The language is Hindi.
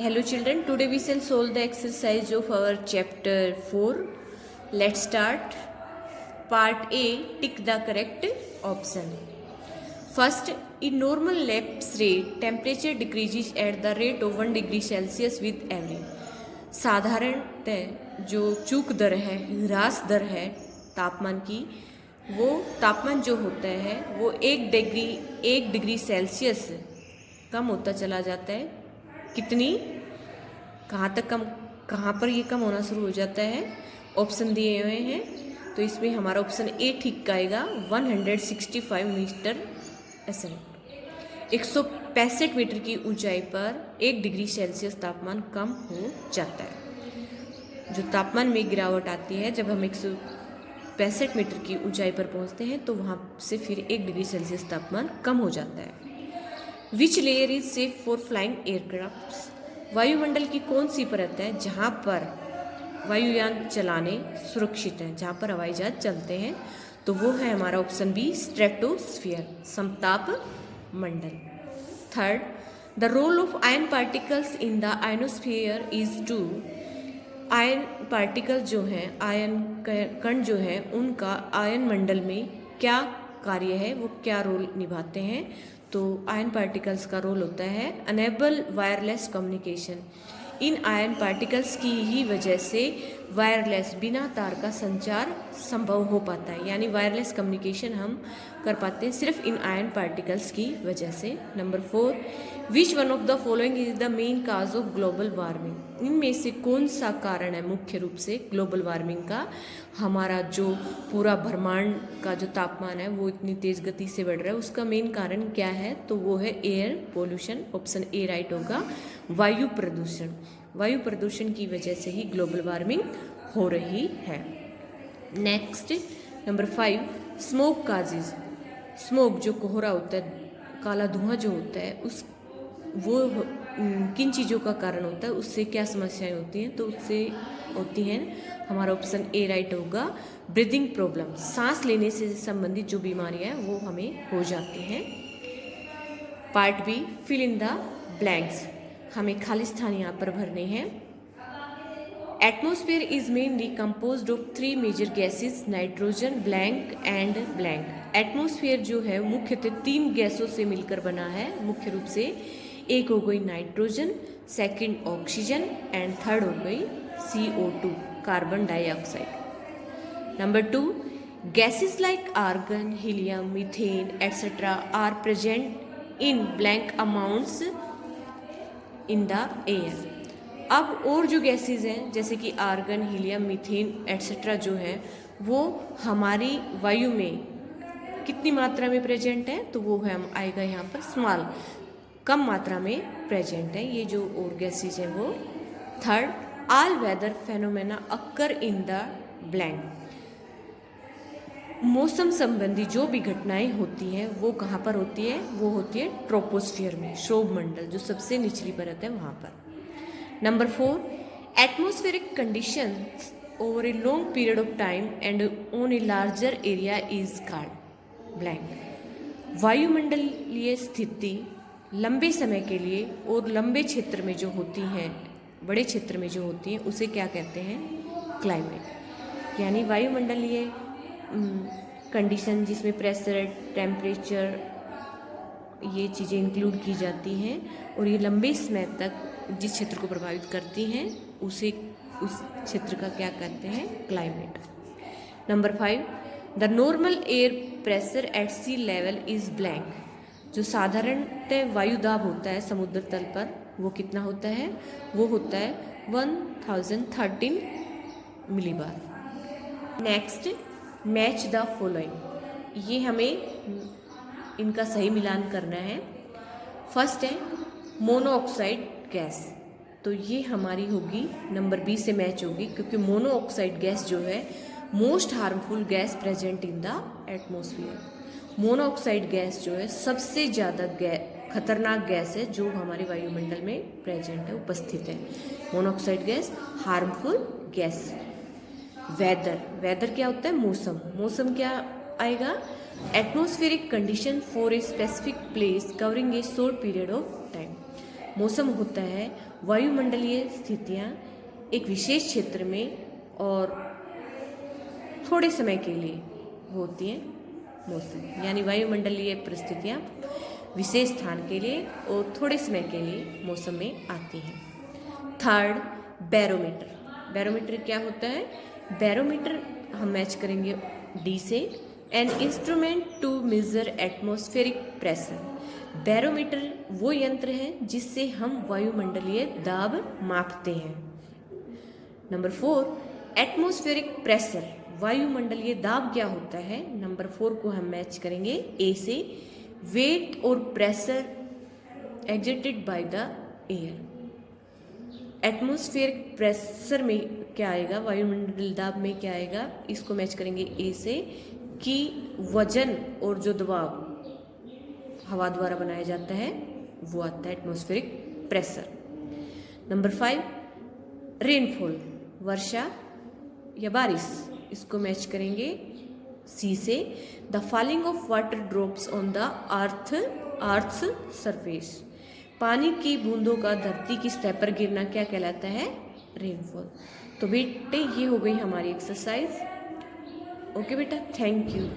Hello children, today we shall solve the exercise of our chapter 4. Let's start. Part A, tick the correct option. First, in normal lapse rate, temperature decreases at the rate of 1 degree Celsius with every. साधारणतः जो चूक दर है, ह्रास दर है तापमान की, वो तापमान जो होता है वो 1 डिग्री सेल्सियस कम होता चला जाता है। कितनी, कहाँ तक कम, कहाँ पर ये कम होना शुरू हो जाता है? ऑप्शन दिए हुए हैं, तो इसमें हमारा ऑप्शन ए ठीक आएगा। 165 मीटर एसएम, 165 मीटर की ऊंचाई पर 1 डिग्री सेल्सियस तापमान कम हो जाता है। जो तापमान में गिरावट आती है जब हम 165 मीटर की ऊंचाई पर पहुंचते हैं, तो वहाँ से फिर 1 डिग्री सेल्सियस तापमान कम हो जाता है। Which layer is safe for flying aircraft? वायुमंडल की कौन सी परत है जहाँ पर वायुयान चलाने सुरक्षित हैं, जहाँ पर हवाई जहाज चलते हैं? तो वो है हमारा ऑप्शन बी, स्ट्रेटोस्फीयर, समताप मंडल। Third, the role of ion particles in the ionosphere is two. Ion particle जो हैं, आयन कण जो हैं, उनका आयन मंडल में क्या कार्य है, वो क्या रोल निभाते हैं? तो आयन पार्टिकल्स का रोल होता है enable wireless communication. In ion particles की ही वजह से वायरलेस, बिना तार का संचार संभव हो पाता है, यानी वायरलेस कम्युनिकेशन हम कर पाते हैं सिर्फ इन आयन पार्टिकल्स की वजह से। Number 4, which one of the following is the main cause of global warming? इनमें से कौन सा कारण है मुख्य रूप से ग्लोबल वार्मिंग का? हमारा जो पूरा ब्रह्मांड का जो तापमान है वो इतनी तेज़ गति से बढ़ रहा है, उसका मेन कारण क्या है? तो वो है air pollution. Option A right होगा, वायु प्रदूषण। वायु प्रदूषण की वजह से ही ग्लोबल वार्मिंग हो रही है। Next, number 5, smoke causes. Smoke जो कोहरा होता है, काला धुआं जो होता है, वो किन चीज़ों का कारण होता है? उससे क्या समस्याएं होती हैं? तो उससे होती हैं, हमारा ऑप्शन ए राइट होगा, ब्रीदिंग प्रॉब्लम। सांस लेने से संबंधित जो बीमारियां हैं वो हमें हो जाती हैं। Part B, fill in the blanks. हमें खाली स्थान यहाँ पर भरने हैं। Atmosphere is mainly composed of 3 major gases, nitrogen, blank and blank. Atmosphere जो है मुख्यतः 3 गैसों से मिलकर बना है मुख्य रूप से। एक हो गई nitrogen, second oxygen and third हो गई CO2, carbon dioxide. Number 2, gases like argon, helium, methane etcetera are present in blank amounts in the air. अब और जो गैसेस हैं जैसे कि आर्गन, हीलियम, मीथेन एटसेट्रा जो है वो हमारी वायु में कितनी मात्रा में प्रेजेंट है? तो वो है हम आएगा यहाँ पर स्मॉल, कम मात्रा में प्रेजेंट है ये जो और गैसेस हैं वो। Third, all weather phenomena occur in the blank. मौसम संबंधी जो भी घटनाएं होती हैं वो कहाँ पर होती है? वो होती है ट्रोपोस्फियर में, क्षोभ मंडल जो सबसे निचली परत है वहाँ पर। Number 4, atmospheric conditions over a long period of time and on a larger area is called blank. वायुमंडलीय स्थिति लंबे समय के लिए और लंबे क्षेत्र में जो होती हैं, बड़े क्षेत्र में जो होती हैं, उसे क्या कहते हैं? क्लाइमेट। यानी वायुमंडलीय कंडीशन जिसमें प्रेशर, टेम्परेचर, ये चीज़ें इंक्लूड की जाती हैं और ये लंबे समय तक जिस क्षेत्र को प्रभावित करती हैं उस क्षेत्र का क्या कहते हैं? Climate. Number 5, the normal air pressure at sea level is blank. जो साधारणतः वायु दाब होता है समुद्र तल पर वो कितना होता है? वो होता है 1013 millibar. Next, match the following. ये हमें इनका सही मिलान करना है। फर्स्ट है मोनोऑक्साइड गैस, तो ये हमारी होगी नंबर बी से मैच होगी, क्योंकि मोनोऑक्साइड गैस जो है most harmful gas present in the atmosphere. Monoxide gas जो है सबसे ज़्यादा खतरनाक गैस है जो हमारे वायुमंडल में प्रेजेंट है, उपस्थित है। Monoxide gas harmful gas. Weather क्या होता है? मौसम। मौसम क्या आएगा? Atmospheric condition for a specific place covering a short period of time. मौसम होता है वायुमंडलीय स्थितियाँ एक विशेष क्षेत्र में और थोड़े समय के लिए होती हैं मौसम, यानी वायुमंडलीय परिस्थितियाँ विशेष स्थान के लिए और थोड़े समय के लिए मौसम में आती हैं। Third, barometer. बैरोमीटर क्या होता है? बैरोमीटर हम मैच करेंगे डी से, an instrument to measure atmospheric pressure. Barometer वो यंत्र है जिससे हम वायुमंडलीय दाब मापते हैं। Number 4, atmospheric pressure. वायुमंडलीय दाब क्या होता है? नंबर 4 को हम मैच करेंगे ए से, वेट और pressure exerted by the air. Atmospheric pressure में क्या आएगा? वायुमंडलीय दाब में क्या आएगा? इसको मैच करेंगे ए से कि वजन और जो दबाव हवा द्वारा बनाया जाता है वो आता है एटमॉस्फेरिक प्रेशर। Number 5, rainfall. वर्षा या बारिश, इसको मैच करेंगे सी से, the falling of water drops on the earth's surface. पानी की बूंदों का धरती की सतह पर गिरना क्या कहलाता है? रेनफॉल। तो बेटे ये हो गई हमारी एक्सरसाइज। ओके बेटा, थैंक यू।